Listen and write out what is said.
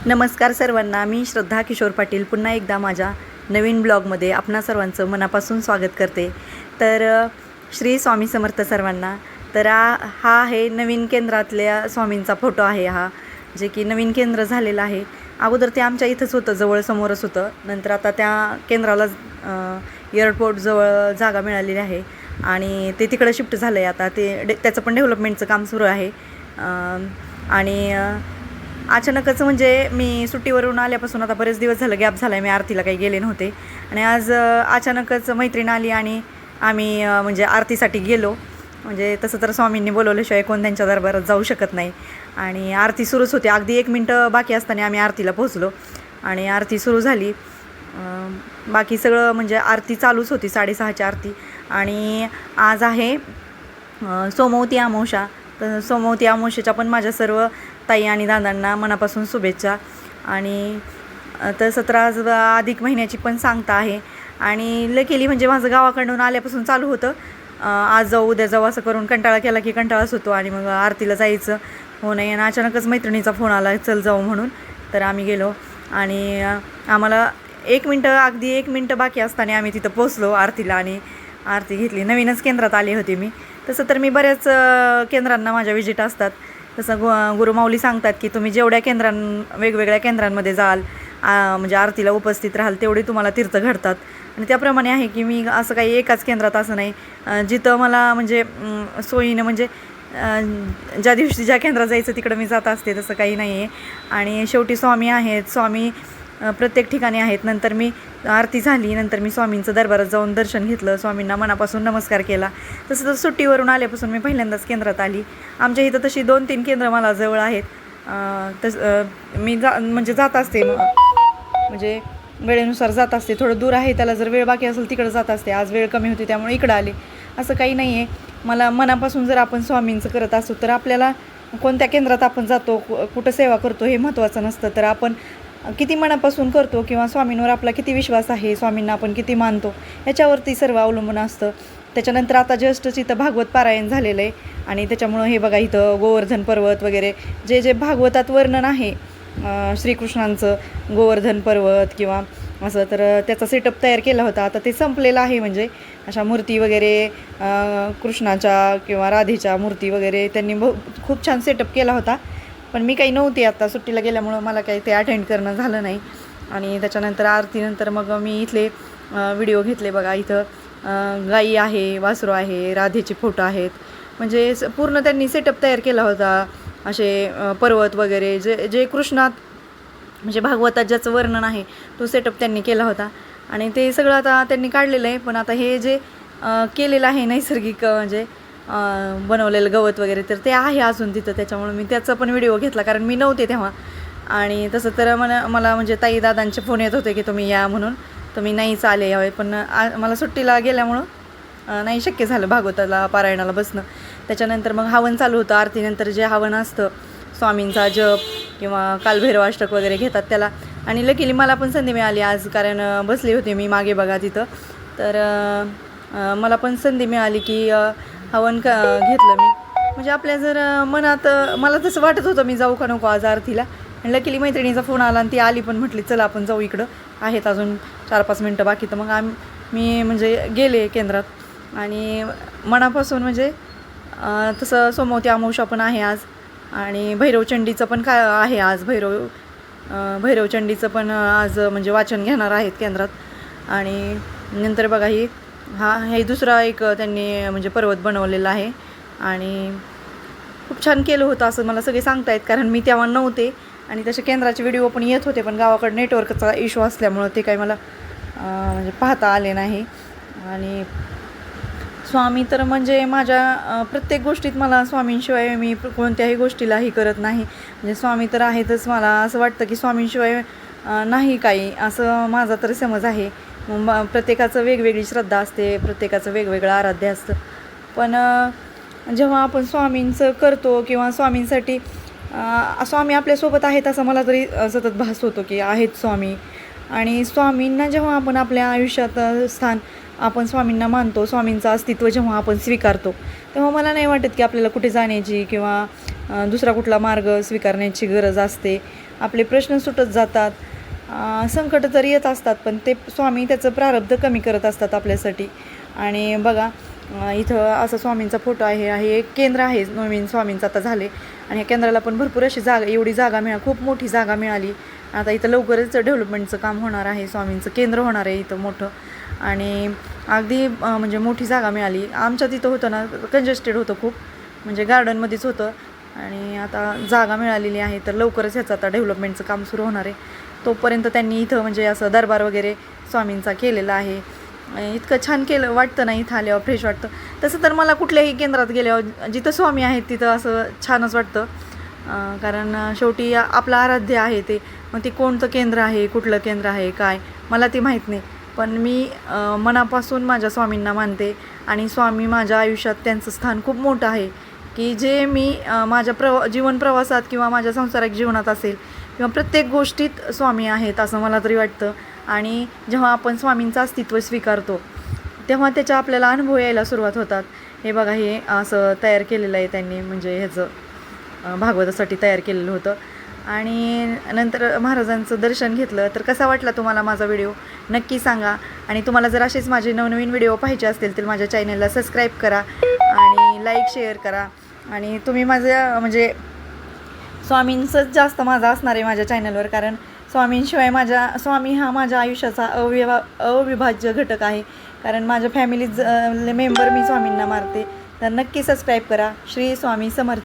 नमस्कार सर्वांना. मी श्रद्धा किशोर पाटील पुन्हा एकदा माझ्या नवीन ब्लॉगमध्ये आपणा सर्वांचं मनापासून स्वागत करते. तर श्री स्वामी समर्थ सर्वांना. तर हा आहे नवीन केंद्रातल्या स्वामींचा फोटो आहे हा, जे की नवीन केंद्र झालेलं आहे. अगोदर ते आमच्या इथंच होतं, जवळ समोरच होतं. नंतर आता त्या केंद्राला एअरपोर्टजवळ जागा मिळालेली आहे आणि ते तिकडं शिफ्ट झालं आहे. आता त्याचं पण डेव्हलपमेंटचं काम सुरू आहे. आणि अचानकच म्हणजे मी सुट्टीवरून आल्यापासून आता बरेच दिवस झालं गॅप झाला आहे, मी आरतीला काही गेले नव्हते. आणि आज अचानकच मैत्रीण आली आणि आम्ही म्हणजे आरतीसाठी गेलो. म्हणजे तसं तर स्वामींनी बोलवल्याशिवाय कोण त्यांच्या दरबारात जाऊ शकत नाही. आणि आरती सुरूच होती, अगदी 1 मिनटं बाकी असताना आम्ही आरतीला पोहोचलो आणि आरती सुरू झाली. बाकी सगळं म्हणजे आरती चालूच होती, 6:30ची आरती. आणि आज आहे सोमवती अमावस्या. तर सोमवती अमावस्येच्या पण माझ्या सर्व ताई आणि दादांना मनापासून शुभेच्छा. आणि तसं तर आज अधिक महिन्याची पण सांगता आहे. आणि लकीली म्हणजे माझं गावाकडून आल्यापासून चालू होतं, आज जाऊ उद्या जाऊ असं करून कंटाळा केला की कंटाळाच होतो. आणि मग आरतीला जायचं हो नाही, आणि अचानकच मैत्रिणीचा फोन आला चल जाऊ म्हणून. तर आम्ही गेलो आणि आम्हाला 1 मिनटं, अगदी 1 मिनटं बाकी असताना आम्ही तिथं पोचलो आरतीला आणि आरती घेतली. नवीनच केंद्रात आले होते मी. तसं तर मी बऱ्याच केंद्रांना माझ्या विजिट असतात. तसं गुरुमाऊली सांगतात की तुम्ही जेवढ्या वेगवेगळ्या केंद्रांमध्ये जाल, म्हणजे आरतीला उपस्थित राहाल, तेवढे तुम्हाला तीर्थ घडतात. आणि त्याप्रमाणे आहे की मी असं काही एकाच केंद्रात असं नाही, जिथं मला म्हणजे सोयीनं म्हणजे ज्या दिवशी ज्या केंद्रात जायचं तिकडं मी जात असते, तसं काही नाही आहे. आणि शेवटी स्वामी आहेत, स्वामी प्रत्येक ठिकाणी आहेत. नंतर मी आरती झाली, नंतर मी स्वामींचं दरबारात जाऊन दर्शन घेतलं, स्वामींना मनापासून नमस्कार केला. तसं तर सुट्टीवरून आल्यापासून मी पहिल्यांदाच केंद्रात आली. आमच्या इथं तशी 2-3 केंद्र मला जवळ आहेत. मी म्हणजे जात असते, म्हणजे वेळेनुसार जात असते. थोडं दूर आहे, त्याला जर वेळ बाकी असेल तिकडं जात असते. आज वेळ कमी होती त्यामुळे इकडं आले. असं काही नाही आहे. मला मनापासून जर आपण स्वामींचं करत असू तर आपल्याला कोणत्या केंद्रात आपण जातो, कुठं सेवा करतो हे महत्त्वाचं नसतं. तर आपण किती मनापासून करतो किंवा स्वामींवर आपला किती विश्वास आहे, स्वामींना आपण किती मानतो, याच्यावरती सर्व अवलंबून असतं. त्याच्यानंतर आता जस्टच इथं भागवत पारायण झालेलं आहे आणि त्याच्यामुळं हे बघा इथं गोवर्धन पर्वत वगैरे जे भागवतात वर्णन आहे श्रीकृष्णांचं, गोवर्धन पर्वत किंवा असं, तर त्याचा सेटअप तयार केला होता. आता ते संपलेलं आहे. म्हणजे अशा मूर्ती वगैरे कृष्णाच्या किंवा राधेच्या मूर्ती वगैरे त्यांनी खूप छान सेटअप केला होता. पण मी काही नव्हते, आता सुट्टीला गेल्यामुळं मला काही ते अटेंड करणं झालं नाही. आणि त्याच्यानंतर आरतीनंतर मग मी इथले व्हिडिओ घेतले. बघा इथं गाई आहे, वासरू आहे, राधेचे फोटो आहेत. म्हणजे पूर्ण त्यांनी सेटअप तयार केला होता. असे पर्वत वगैरे जे कृष्णात म्हणजे भागवतात ज्याचं वर्णन आहे तो सेटअप त्यांनी केला होता. आणि ते सगळं आता त्यांनी काढलेलं आहे. पण आता हे जे केलेलं आहे नैसर्गिक म्हणजे बनवलेलं गवत वगैरे, तर ते आहे अजून तिथं. त्याच्यामुळे मी त्याचा पण व्हिडिओ घेतला, कारण मी नव्हते तेव्हा. आणि तसं तर मला म्हणजे ताई दादांचे फोन येत होते की तुम्ही या म्हणून, तुम्ही नाहीच आले यावेळी. पण मला सुट्टीला गेल्यामुळं नाही शक्य झालं भागवताला पारायणाला बसणं. त्याच्यानंतर मग हवन चालू होतं. आरतीनंतर जे हवन असतं स्वामींचा जप किंवा कालभैरवाष्टक वगैरे घेतात त्याला. आणि लकीली मला पण संधी मिळाली आज, कारण बसले होते मी मागे बघा तिथं. तर मला पण संधी मिळाली की हवन घेतलं मी. म्हणजे आपल्या जर मनात, मला तसं वाटत होतं मी जाऊ का नको आज आरतीला. आणि लकीली मैत्रिणीचा फोन आला आणि ती आली पण, म्हटली चला आपण जाऊ, इकडं आहेत अजून 4-5 मिनटं बाकी. तर मग मी म्हणजे गेले केंद्रात आणि मनापासून म्हणजे तसं सोमवती अमावस्या पण आहे आज. आणि भैरवचंडीचं पण काय आहे आज, भैरवचंडीचं पण आज म्हणजे वाचन घेणार आहेत केंद्रात. आणि नंतर बघा हे दुसरा एक त्यांनी म्हणजे पर्वत बनवलेला आहे. आणि खूप छान केलं होतं असं मला सगळे सांगतायत, कारण मी तेव्हा नव्हते. आणि तसे केंद्राचे व्हिडिओ पण येत होते, पण गावाकडे नेटवर्कचा इश्यू असल्यामुळं ते काही मला म्हणजे पाहता आले नाही. आणि स्वामी तर म्हणजे माझ्या प्रत्येक गोष्टीत, मला स्वामींशिवाय मी कोणत्याही गोष्टीलाही करत नाही. म्हणजे स्वामी तर आहेतच. मला असं वाटतं की स्वामींशिवाय नाही काही, असं माझा तर समज आहे. प्रत्येकाचं वेगवेगळी श्रद्धा असते, प्रत्येकाचं वेगवेगळं आराध्य असतं. पण जेव्हा आपण स्वामींचं करतो किंवा स्वामींसाठी स्वामी आपल्यासोबत आहेत असं मला तरी सतत भास होतो की आहेत स्वामी. आणि स्वामींना जेव्हा आपण आपल्या आयुष्यात आपण स्वामींना मानतो, स्वामींचं अस्तित्व जेव्हा आपण स्वीकारतो, तेव्हा मला नाही वाटत की आपल्याला कुठे जाण्याची किंवा दुसरा कुठला मार्ग स्वीकारण्याची गरज असते. आपले प्रश्न सुटत जातात. संकट तर येत असतात, पण ते स्वामी त्याचं प्रारब्ध कमी करत असतात आपल्यासाठी. आणि बघा इथं असं स्वामींचा फोटो आहे. एक केंद्र आहे नवीन स्वामींचं आता झाले, आणि ह्या केंद्राला पण भरपूर अशी जागा, एवढी जागा खूप मोठी जागा मिळाली. आता इथं लवकरच डेव्हलपमेंटचं काम होणार आहे, स्वामींचं केंद्र होणार आहे इथं मोठं. आणि अगदी म्हणजे मोठी जागा मिळाली. आमच्या तिथं होतं ना, कंजेस्टेड होतं खूप, म्हणजे गार्डनमध्येच होतं. आणि आता जागा मिळालेली आहे, तर लवकरच ह्याचं आता डेव्हलपमेंटचं काम सुरू होणार आहे. तोपर्यंत त्यांनी इथं म्हणजे असं दरबार वगैरे स्वामींचा केलेला आहे. इतकं छान केलं वाटतं ना, इथं आल्यावर फ्रेश वाटतं. तसं तर मला कुठल्याही केंद्रात गेल्यावर जिथं स्वामी आहेत तिथं असं छानच वाटतं. कारण शेवटी आपलं आराध्य आहे ते. मग ते कोणतं केंद्र आहे, कुठलं केंद्र आहे, काय मला ते माहीत नाही, पण मी मनापासून माझ्या स्वामींना मानते. आणि स्वामी माझ्या आयुष्यात त्यांचं स्थान खूप मोठं आहे, की जे मी माझ्या जीवन प्रवासात किंवा माझ्या सांसारिक जीवनात असेल किंवा प्रत्येक गोष्टीत स्वामी आहेत असं मला तरी वाटतं. आणि जेव्हा आपण स्वामींचं अस्तित्व स्वीकारतो तेव्हा त्याच्या आपल्याला अनुभव यायला सुरुवात होतात. हे बघा, हे असं तयार केलेलं आहे त्यांनी, म्हणजे ह्याचं भागवतासाठी तयार केलेलं होतं. आणि नंतर महाराजांचं दर्शन घेतलं. तर कसा वाटला तुम्हाला माझा व्हिडिओ नक्की सांगा. आणि तुम्हाला जर असेच माझे नवनवीन व्हिडिओ पाहिजे असतील तर माझ्या चॅनलला सबस्क्राईब करा आणि लाईक शेअर करा. आणि तुम्ही माझं म्हणजे स्वामींचंच जास्त माझं असणार आहे माझ्या चॅनलवर, कारण स्वामींशिवाय स्वामी हा माझ्या आयुष्याचा अविभाज्य घटक आहे. कारण माझ्या फॅमिलीज मेंबर मी स्वामींना मानते. तर नक्की सबस्क्राईब करा. श्री स्वामी समर्थ.